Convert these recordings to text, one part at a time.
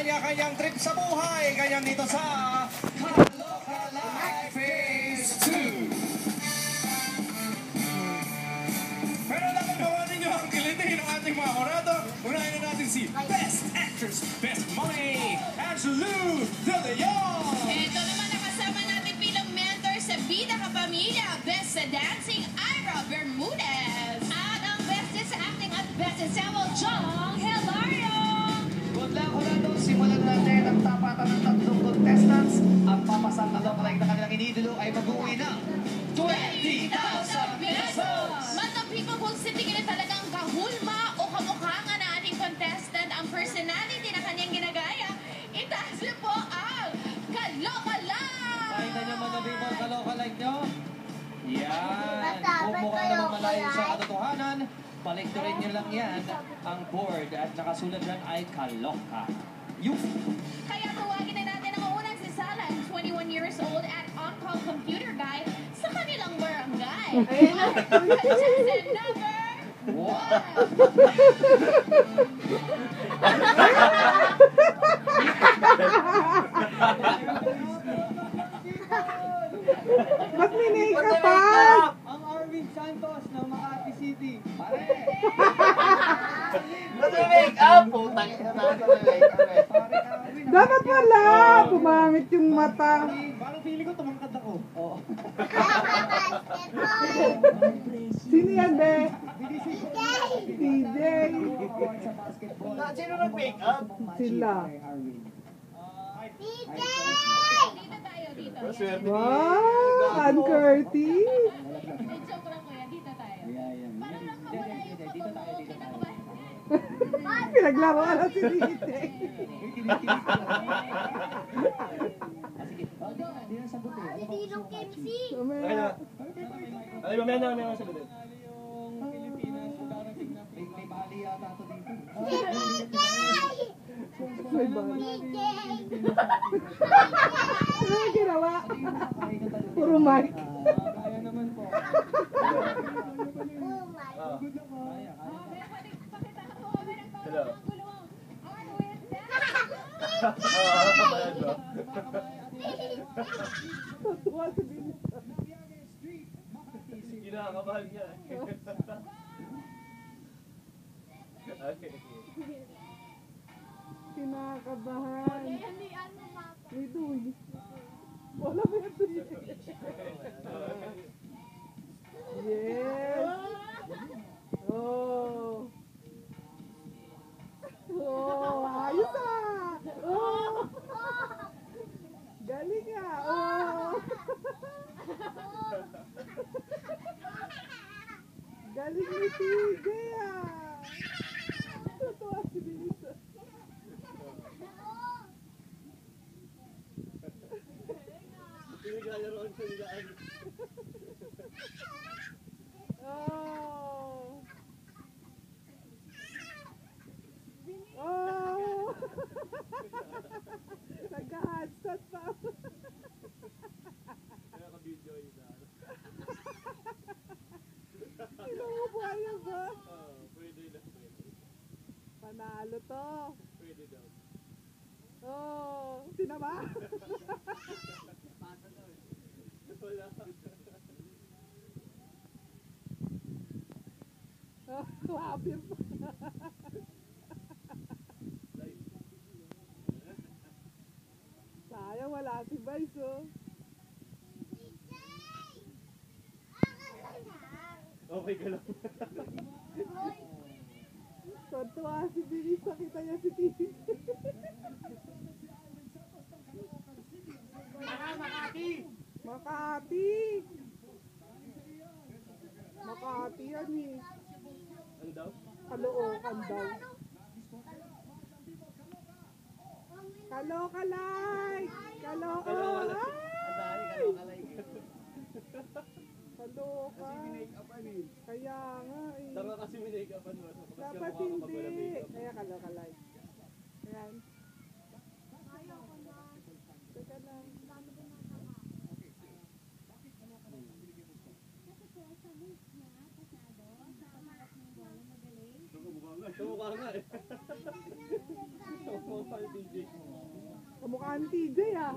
kanya-kanyang trip sa buhay. Ganyan dito sa Kaloka Live Phase 2. Pero dapat gawanin nyo ang kiliti ng ating mga orado. Unahin na natin si Best Actress, Best Mommy, Angelou De Leon. Ito naman nakasama natin bilang mentor sa Bida Kapamilya, Best sa Dancing, Ira Bermudez. At ang Best sa Acting at Best sa Samuel Chong Hilario. Good luck, orado. Simulan natin ang tapatan ng tatlong contestants. Ang papasang kalok-like na kanilang inidolo ay mag-uwi na 20,000 pesos! Mga people kung sa tingin na talagang kahulma o kamukha nga na ating contestant ang personality na kanyang ginagaya, itaas niyo po ang Kaloka Live! Pakita nyo mga people, kalok-like nyo. Yan. Kung mukha naman malayo sa katotohanan, palikturin nyo lang yan ang board at nakasulat dyan ay Kaloka. Kaya tawagin na natin ang unang si Salan, 21 years old at on-call computer guy sa kanilang barangay. Contestant number 1. Ba't may make-up? Ang Arvin Santos ng Makati City. Pare! Ba't may make-up? Putang ina na ako ng make-up eh. Dapat wala. Pumangit yung mata. Parang feeling ko tumangkad ako. Oo. Sino yan, be? TJ. Sino nag-make-up? Sila. Dito tayo, dito. Wow, Ann Curtis. Joke lang kuya, dito tayo. Para lang mawala yung kinakabahan. Pinaglaro ka na si DJ. Dilong KMC. Mamaya. Ay, mamaya na sagutin. Yung Pilipinas, darating na may bali yata ito dito. May ba? Ano yung ginawa? Puro mic. Kaya naman po. Hello. Tatuwa si Bilis. Kinakabahan niya. Okay. Kinakabahan. Ito, wala ba yan to? Yes. Oh. Oh, ayos ah. Oh. Galing ah. Oh. Galing ni TJ ah. Totoo si Bilis. Pinaglalaro siya nila. Oh. Oh. Nagka-headset pa. Kaya ka-video yun na. Inuubuhay ba? Pwede na. Panalo to. Pwede daw. Oh, sinama? Wala. Oh, happy pa. Sayang wala si Vice oh. Okay ka lang. Totoo si Bilis, nakita niya si Titi. Makati! Makati yan eh. Ano daw? Kalookan daw. Kaloka like! Kaloka! Ay! Kaloka! Kaya nga eh. Tama kasi minake-upan mo. Dapat hindi. Kaya kaloka like. Ayan. Teka lang. Tumukha Tuwa nga eh. Tuwa ni TJ. Kamukha ni TJ ah.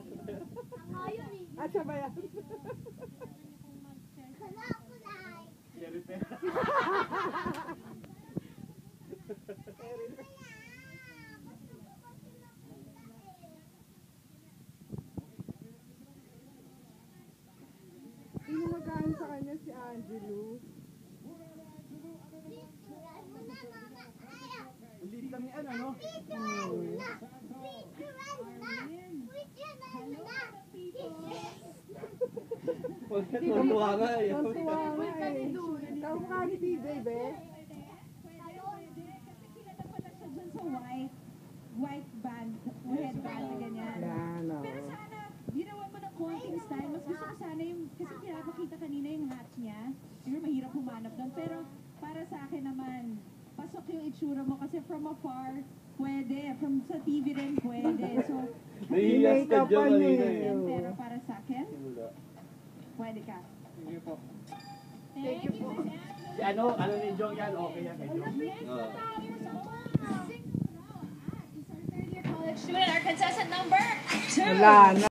At siya ba yan? Jerry Pe. Sino magkain sa kanya si Angelo? Hindi kami ano, no? Tuwa nga eh. Tuwa nga eh. Kamukha ni TJ, be? Kilala pala siya dun sa white band, o headband na ganyan. Yan, Pero oh. sana, ginawa mo ng konting style. Mas gusto ko sana yung, kasi pinapakita kanina yung hat niya. Siguro mahirap humanap doon. Pero para sa akin naman, pasok yung itsura mo kasi from afar, pwede. From sa TV rin pwede. So, Nahihiyas ka dyan kanina eh. pero para sa akin, pwede ka. Sige po. Thank you po. Si ano ni Jong yan, okay yan kay Jong. Third year college student, our contestant number 2. Wala na.